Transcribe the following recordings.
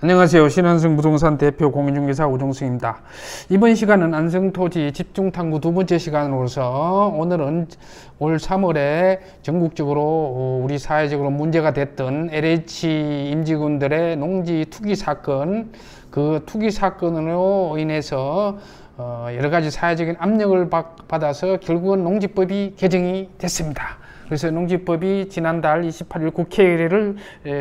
안녕하세요. 신한승 부동산 대표 공인중개사 오종승입니다. 이번 시간은 안성토지 집중탐구 두 번째 시간으로서 오늘은 올 3월에 전국적으로 우리 사회적으로 문제가 됐던 LH 임직원들의 농지 투기 사건, 그 투기 사건으로 인해서 여러 가지 사회적인 압력을 받아서 결국은 농지법이 개정이 됐습니다. 그래서 농지법이 지난달 28일 국회를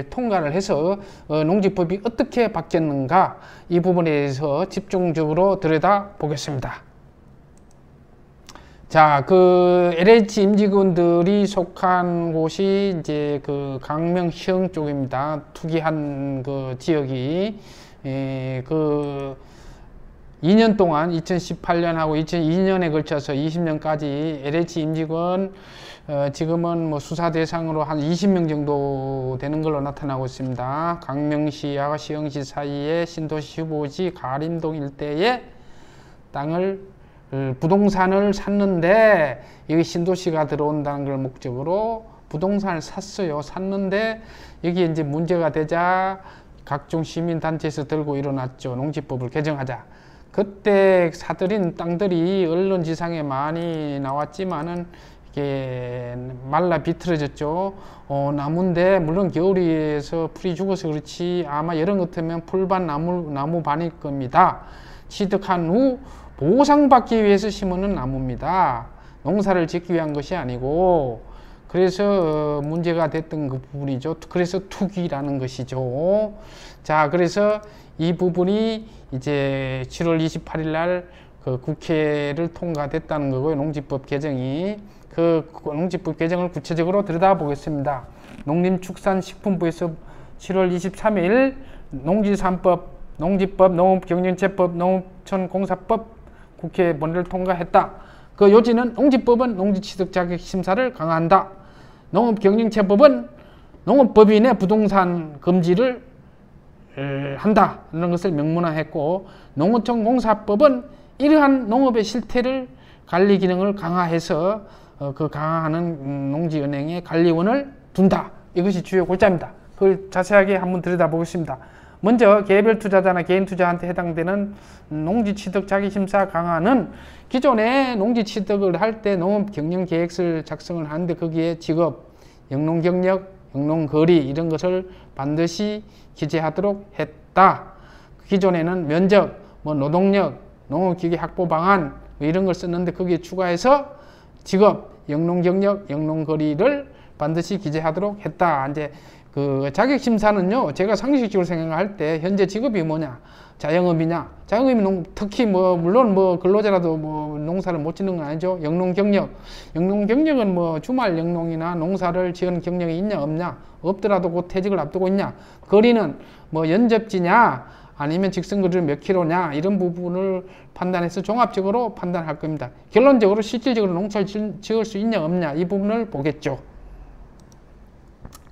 통과를 해서 농지법이 어떻게 바뀌었는가 이 부분에 대해서 집중적으로 들여다 보겠습니다. 자, 그 LH 임직원들이 속한 곳이 이제 그 강명시흥 쪽입니다. 투기한 그 지역이 그 2년 동안 2018년하고 2002년에 걸쳐서 20년까지 LH 임직원 지금은 뭐 수사 대상으로 한 20명 정도 되는 걸로 나타나고 있습니다. 강명시와 시흥시 사이에 신도시 후보지 가림동 일대에 땅을 부동산을 샀는데 여기 신도시가 들어온다는 걸 목적으로 부동산을 샀어요. 샀는데 여기 이제 문제가 되자 각종 시민단체에서 들고 일어났죠. 농지법을 개정하자. 그때 사들인 땅들이 언론지상에 많이 나왔지만은 이게 말라 비틀어졌죠. 나무인데 물론 겨울에서 풀이 죽어서 그렇지 아마 여름 같으면 풀밭 나무 반일 겁니다. 취득한 후 보상받기 위해서 심은 나무입니다. 농사를 짓기 위한 것이 아니고, 그래서 문제가 됐던 그 부분이죠. 그래서 투기라는 것이죠. 자, 그래서 이 부분이 이제 7월 28일 날 그 국회를 통과됐다는 거고요. 농지법 개정이. 그 농지법 개정을 구체적으로 들여다보겠습니다. 농림축산식품부에서 7월 23일 농지3법, 농지법, 농업경영체법, 농업촌공사법 국회 본회를 통과했다. 그 요지는 농지법은 농지취득자격심사를 강화한다. 농업경영체법은 농업법인의 부동산 금지를 한다. 이런 것을 명문화했고, 농어촌공사법은 이러한 농업의 실태를 관리 기능을 강화해서 그 강화하는 농지은행에 관리원을 둔다. 이것이 주요 골자입니다. 그걸 자세하게 한번 들여다보겠습니다. 먼저 개별 투자자나 개인 투자한테 해당되는 농지 취득 자기 심사 강화는 기존에 농지 취득을 할 때 농업 경영 계획서를 작성을 하는데 거기에 직업, 영농 경력, 영농 거리 이런 것을 반드시 기재하도록 했다. 기존에는 면적, 뭐 노동력, 농업기계 확보 방안 이런 걸 썼는데 거기에 추가해서 직업, 영농 경력, 영농 거리를 반드시 기재하도록 했다. 이제 그 자격 심사는요, 제가 상식적으로 생각할 때 현재 직업이 뭐냐, 자영업이냐, 자영업이 특히 뭐 물론 뭐 근로자라도 뭐 농사를 못 짓는 건 아니죠. 영농 경력, 영농 경력은 뭐 주말 영농이나 농사를 지은 경력이 있냐 없냐, 없더라도 곧 퇴직을 앞두고 있냐, 거리는 뭐 연접지냐 아니면 직선거리를 몇 킬로냐 이런 부분을 판단해서 종합적으로 판단할 겁니다. 결론적으로 실질적으로 농사를 지을 수 있냐 없냐 이 부분을 보겠죠.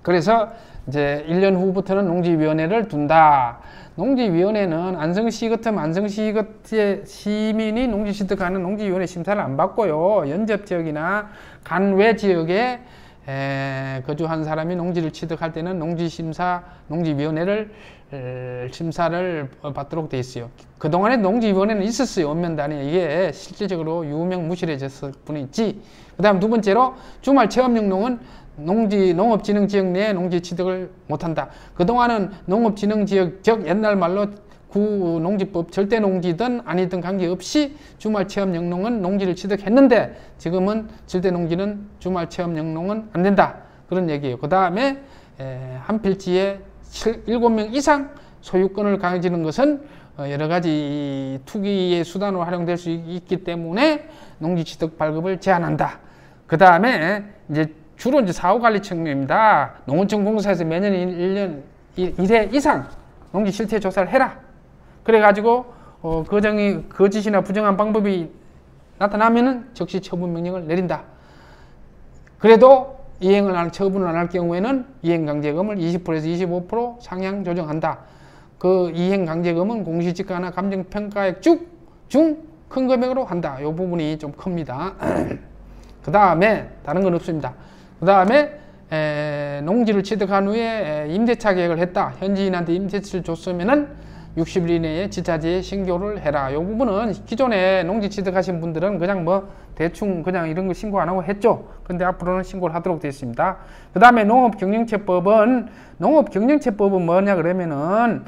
그래서 이제 1년 후부터는 농지위원회를 둔다. 농지위원회는 안성시 같으면 안성시 같은 시민이 농지 취득하는 농지위원회 심사를 안 받고요. 연접지역이나 간외 지역에 거주한 사람이 농지를 취득할 때는 농지심사, 농지위원회를 심사를 받도록 돼 있어요. 그동안에 농지위원회는 있었어요. 읍면단위에. 이게 실질적으로 유명무실해졌을 뿐이지. 그 다음 두 번째로 주말 체험영농은 농업진흥지역 내에 농지 취득을 못한다. 그동안은 농업진흥지역, 즉 옛날 말로 구농지법 절대농지든 아니든 관계없이 주말 체험영농은 농지를 취득했는데 지금은 절대농지는 주말 체험영농은 안 된다. 그런 얘기예요. 그 다음에 한 필지에 7명 이상 소유권을 가지는 것은 여러 가지 투기의 수단으로 활용될 수 있기 때문에 농지 취득 발급을 제한한다. 그 다음에 이제 주로 이제 사후관리 측면입니다. 농어촌공사에서 매년 1년 1회 이상 농지 실태 조사를 해라. 그래가지고 거짓이나 부정한 방법이 나타나면은 즉시 처분 명령을 내린다. 그래도 처분을 안 할 경우에는 이행강제금을 20%에서 25% 상향 조정한다. 그 이행강제금은 공시지가나 감정평가액 중 큰 금액으로 한다. 이 부분이 좀 큽니다. 그 다음에 다른 건 없습니다. 그 다음에 농지를 취득한 후에 임대차 계약을 했다. 현지인한테 임대차를 줬으면은 60일 이내에 지자체에 신고를 해라. 이 부분은 기존에 농지 취득하신 분들은 그냥 뭐 대충 그냥 이런 거 신고 안 하고 했죠. 근데 앞으로는 신고를 하도록 되어 있습니다. 그 다음에 농업경영체법은 뭐냐 그러면은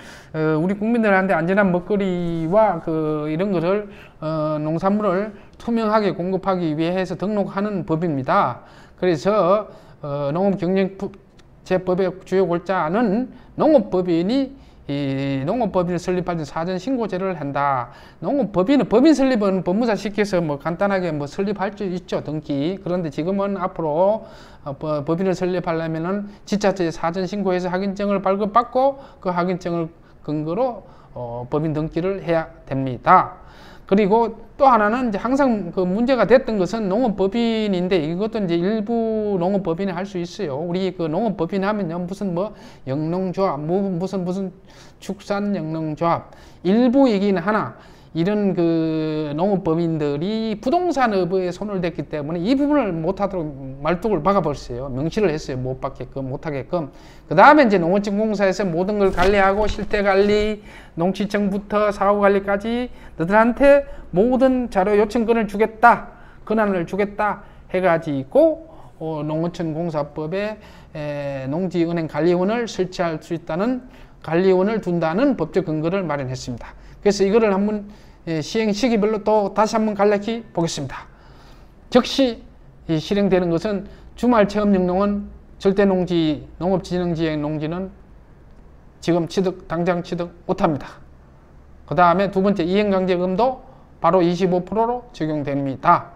우리 국민들한테 안전한 먹거리와 이런 거를 농산물을 투명하게 공급하기 위해서 등록하는 법입니다. 그래서 농업경영체법의 주요 골자는 농업법인을 설립할 때 사전 신고제를 한다. 법인 설립은 법무사 시켜서 뭐 간단하게 뭐 설립할 수 있죠, 등기. 그런데 지금은 앞으로 법인을 설립하려면은 지자체에 사전 신고해서 확인증을 발급받고 그 확인증을 근거로 법인 등기를 해야 됩니다. 그리고 또 하나는 이제 항상 그 문제가 됐던 것은 농업법인인데 이것도 이제 일부 농업법인이 할 수 있어요. 우리 그 농업법인 하면요. 무슨 뭐 영농조합, 무슨 축산 영농조합 일부 얘기는 하나 이런 그 농업법인들이 부동산업에 손을 댔기 때문에 이 부분을 못하도록 말뚝을 박아버렸어요. 명시를 했어요. 못하게끔. 그 다음에 이제 농어촌공사에서 모든 걸 관리하고 실태관리, 농지청부터 사후관리까지 너들한테 모든 자료 요청권을 주겠다. 권한을 주겠다. 해가지고 농어촌공사법에 농지은행관리원을 설치할 수 있다는 관리원을 둔다는 법적 근거를 마련했습니다. 그래서 이거를 한번 시행 시기별로 또 다시 한번 간략히 보겠습니다. 즉시 실행되는 것은 주말 체험 영농은 절대 농지, 농업진흥지역 농지는 지금 당장 취득 못합니다. 그 다음에 두 번째 이행강제금도 바로 25%로 적용됩니다.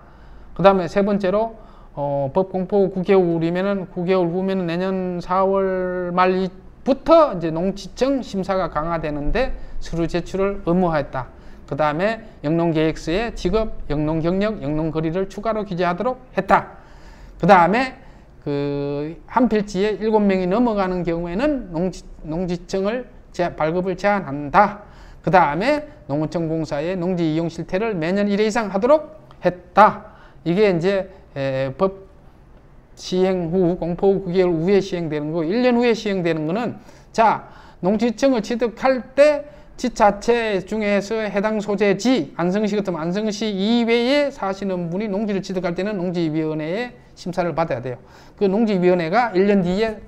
그 다음에 세 번째로 법 공포 9개월이면은 9개월 후면은 내년 4월 말부터 이제 농지청 심사가 강화되는데 서류 제출을 의무화했다. 그 다음에 영농계획서에 직업, 영농경력, 영농거리를 추가로 기재하도록 했다. 그 다음에 한 필지에 7명이 넘어가는 경우에는 농지청을 발급을 제한한다. 그 다음에 농어촌공사의 농지 이용 실태를 매년 1회 이상 하도록 했다. 이게 이제 법 시행 후 공포 후 9개월 후에 시행되는 거. 1년 후에 시행되는 거는 자 농지청을 취득할 때 지자체 중에서 해당 소재지 안성시 같으면 안성시 이외에 사시는 분이 농지를 취득할 때는 농지위원회의 심사를 받아야 돼요. 그 농지위원회가 1년 뒤에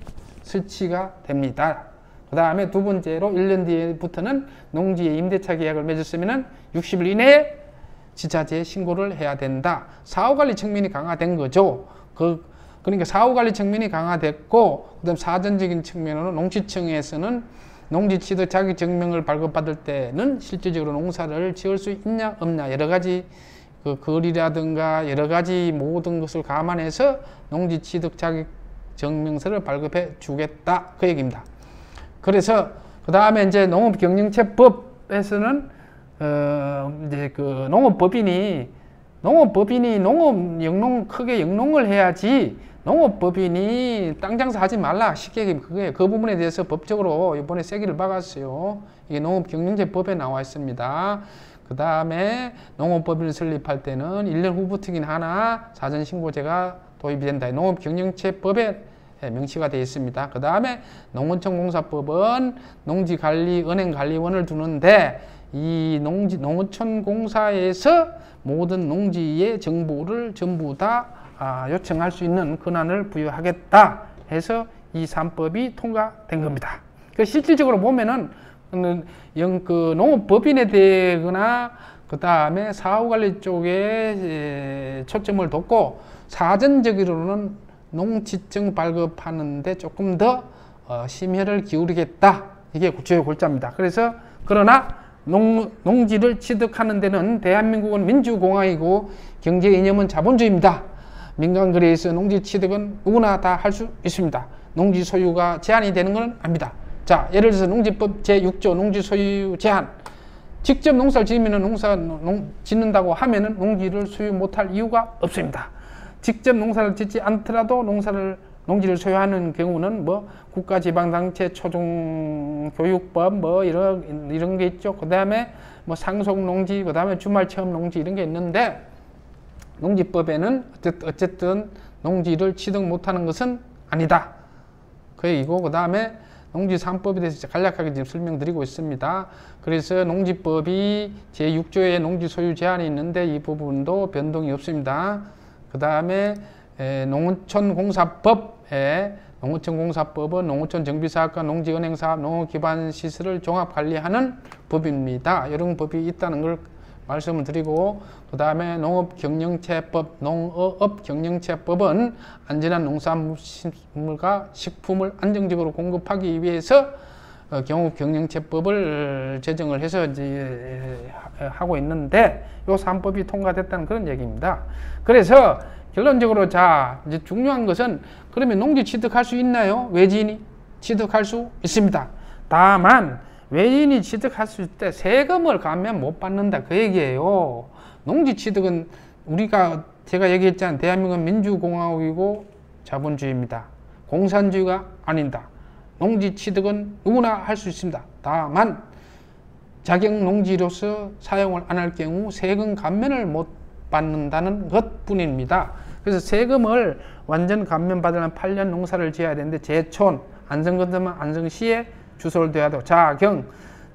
설치가 됩니다. 그 다음에 두 번째로 1년 뒤부터는 농지의 임대차 계약을 맺었으면 60일 이내에 지자체에 신고를 해야 된다. 사후관리 측면이 강화된 거죠. 그러니까 사후관리 측면이 강화됐고 그다음 사전적인 측면으로 농지청에서는 농지 취득 자격증명을 발급받을 때는 실질적으로 농사를 지을 수 있냐 없냐 여러 가지 거리라든가 여러 가지 모든 것을 감안해서 농지 취득 자격증명서를 발급해 주겠다 그 얘기입니다. 그래서 그 다음에 이제 농업경영체법에서는 이제 농업법인이 크게 영농을 해야지 농업법인이 땅 장사하지 말라 쉽게 얘기하면 그 부분에 대해서 법적으로 이번에 세기를 박았어요. 이게 농업경영체법에 나와 있습니다. 그 다음에 농업법인을 설립할 때는 1년 후부터긴 하나 사전신고제가 도입이 된다. 농업경영체법에 명시가 되어 있습니다. 그 다음에 농어촌공사법은 농지관리, 은행관리원을 두는데 이 농어촌공사에서 모든 농지의 정보를 전부 다 요청할 수 있는 권한을 부여하겠다 해서 이 3법이 통과된 겁니다. 실질적으로 보면은 농업법인에 대거나 그 다음에 사후관리 쪽에 초점을 뒀고 사전적으로는 농지청 발급하는데 조금 더 심혈을 기울이겠다. 이게 주요 골자입니다. 그러나 농지를 취득하는 데는 대한민국은 민주공화이고 경제 이념은 자본주의입니다. 민간거래에서 농지 취득은 누구나 다 할 수 있습니다. 농지 소유가 제한이 되는 것은 아닙니다. 자, 예를 들어서 농지법 제6조 농지 소유 제한. 직접 농사를 지으면 짓는다고 하면은 농지를 소유 못할 이유가 없습니다. 직접 농사를 짓지 않더라도 농지를 소유하는 경우는 뭐 국가지방단체 초중교육법 뭐 이런 게 있죠. 그 다음에 뭐 상속농지, 그 다음에 주말체험농지 이런 게 있는데 농지법에는 어쨌든 농지를 취득 못하는 것은 아니다. 그 얘기고, 그 다음에 농지 3법에 대해서 간략하게 지금 설명드리고 있습니다. 그래서 농지법이 제6조에 농지 소유 제한이 있는데 이 부분도 변동이 없습니다. 그 다음에 농어촌공사법에 농어촌공사법은 농어촌 정비사업과 농지은행사업, 농어기반시설을 종합관리하는 법입니다. 이런 법이 있다는 걸 말씀을 드리고, 그 다음에 농업경영체법, 농어업경영체법은 안전한 농산물과 식품을 안정적으로 공급하기 위해서 경업경영체법을 제정을 해서 이제 하고 있는데, 요 3법이 통과됐다는 그런 얘기입니다. 그래서 결론적으로 자, 이제 중요한 것은, 그러면 농지 취득할 수 있나요? 외지인이 취득할 수 있습니다. 다만 외지인이 취득할 수 있을 때 세금을 감면 못 받는다, 그 얘기예요. 농지 취득은 제가 얘기했잖아요. 대한민국은 민주공화국이고 자본주의입니다. 공산주의가 아닙니다. 농지 취득은 누구나 할 수 있습니다. 다만 자격 농지로서 사용을 안 할 경우 세금 감면을 못 받는다는 것 뿐입니다. 그래서 세금을 완전 감면받으려면 8년 농사를 지어야 되는데, 제촌, 안성거주면 안성시에 주소를 둬야 되고,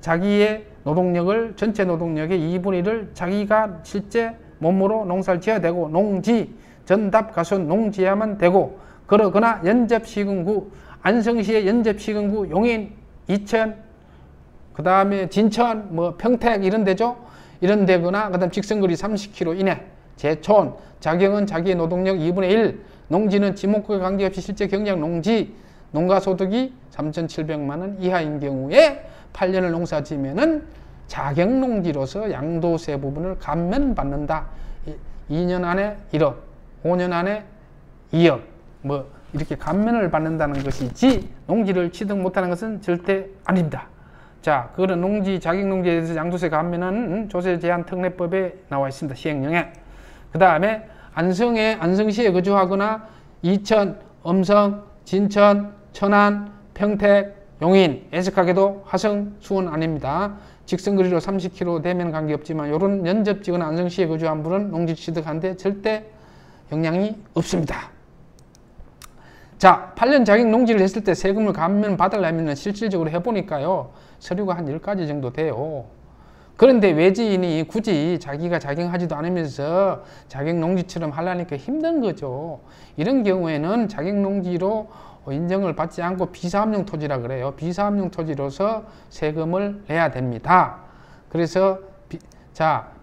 자기의 노동력을, 전체 노동력의 2분의 1을 자기가 실제 몸으로 농사를 지어야 되고, 농지, 전답 가수는 농지야만 되고, 그러거나 연접시군구, 안성시의 연접시군구, 용인, 이천, 그 다음에 진천, 평택 이런 데죠. 이런 데거나, 그 다음 직선거리 30km 이내, 제촌, 자경은 자기의 노동력 2분의 1, 농지는 지목구에 관계없이 실제 경작 농지, 농가소득이 3,700만 원 이하인 경우에 8년을 농사 지면은 자격농지로서 양도세 부분을 감면받는다. 2년 안에 1억, 5년 안에 2억, 이렇게 감면을 받는다는 것이지, 농지를 취득 못하는 것은 절대 아닙니다. 자, 그런 농지, 자격농지에 대해서 양도세 감면은 조세제한특례법에 나와 있습니다. 시행령에. 그 다음에 안성시에 거주하거나 이천, 음성, 진천, 천안, 평택, 용인, 애석하게도 화성, 수원 아닙니다. 직선거리로 30km 되면 관계없지만 이런 연접지거나 안성시에 거주한 분은 농지 취득하는데 절대 영향이 없습니다. 자, 8년 자격 농지를 했을 때 세금을 감면 받으려면 실질적으로 해보니까요, 서류가 한 10가지 정도 돼요. 그런데 외지인이 굳이 자기가 자격하지도 않으면서 자격농지처럼 하려니까 힘든 거죠. 이런 경우에는 자격농지로 인정을 받지 않고 비사업용 토지라 그래요. 비사업용 토지로서 세금을 내야 됩니다. 그래서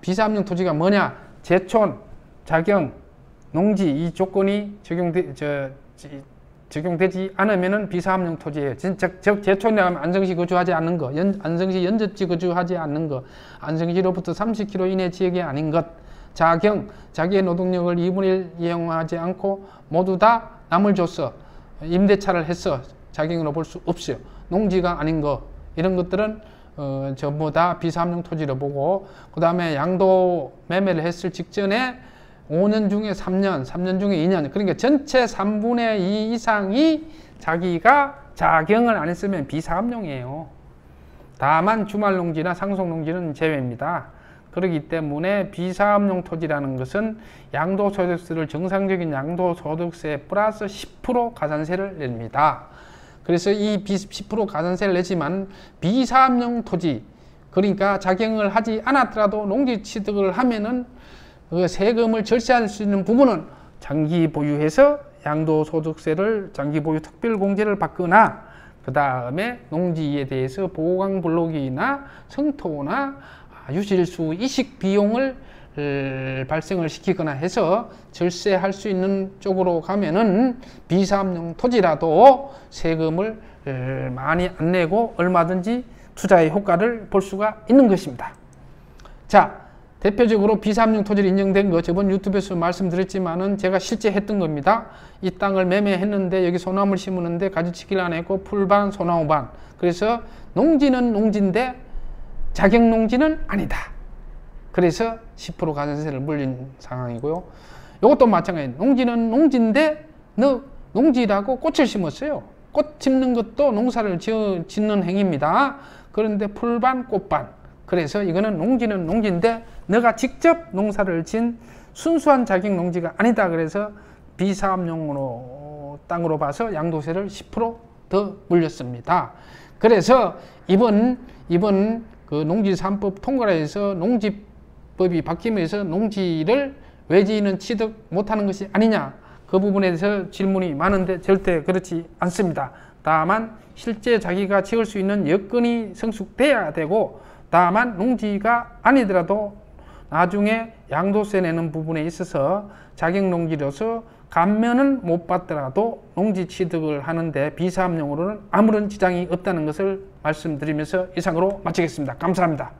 비사업용 토지가 뭐냐? 제촌, 자격, 농지 이 조건이 적용되지 않으면은 비사업용 토지예요. 즉 제촌에 가면 안성시 거주하지 않는 거, 안성시 연접지 거주하지 않는 거, 안성시로부터 30km 이내 지역이 아닌 것, 자기의 노동력을 2분의 1 이용하지 않고 모두 다 남을 줬어, 임대차를 했어, 자격으로 볼 수 없어요. 농지가 아닌 거, 이런 것들은 전부 다 비사업용 토지로 보고, 그 다음에 양도 매매를 했을 직전에 5년 중에 3년, 3년 중에 2년, 그러니까 전체 3분의 2 이상이 자기가 자경을 안 했으면 비사업용이에요. 다만 주말농지나 상속농지는 제외입니다. 그렇기 때문에 비사업용 토지라는 것은 양도소득세를 정상적인 양도소득세 플러스 10% 가산세를 냅니다. 그래서 이 10% 가산세를 내지만 비사업용 토지, 그러니까 자경을 하지 않았더라도 농지 취득을 하면은 그 세금을 절세할 수 있는 부분은 장기 보유해서 양도소득세를 장기 보유 특별공제를 받거나, 그 다음에 농지에 대해서 보강 블록이나 성토나 유실수 이식 비용을 발생을 시키거나 해서 절세할 수 있는 쪽으로 가면은 비사업용 토지라도 세금을 많이 안 내고 얼마든지 투자의 효과를 볼 수가 있는 것입니다. 자, 대표적으로 비사업용 토지로 인정된 거 저번 유튜브에서 말씀드렸지만은 제가 실제 했던 겁니다. 이 땅을 매매했는데 여기 소나무를 심었는데 가지치기를 안 했고 풀반, 소나무 반. 그래서 농지는 농지인데 자격농지는 아니다. 그래서 10% 가산세를 물린 상황이고요. 이것도 마찬가지예요. 농지는 농지인데 농지라고 꽃을 심었어요. 꽃 심는 것도 농사를 짓는 행위입니다. 그런데 풀반, 꽃반. 그래서 이거는 농지는 농지인데 너가 직접 농사를 진 순수한 자격 농지가 아니다. 그래서 비사업용으로 땅으로 봐서 양도세를 10% 더 물렸습니다. 그래서 이번 그 농지3법 통과를 해서 농지법이 바뀌면서 농지를 외지인은 취득 못하는 것이 아니냐, 그 부분에 대해서 질문이 많은데 절대 그렇지 않습니다. 다만 실제 자기가 지을 수 있는 여건이 성숙돼야 되고, 다만 농지가 아니더라도 나중에 양도세 내는 부분에 있어서 자격농지로서 감면은 못 받더라도 농지 취득을 하는데 비사업용으로는 아무런 지장이 없다는 것을 말씀드리면서 이상으로 마치겠습니다. 감사합니다.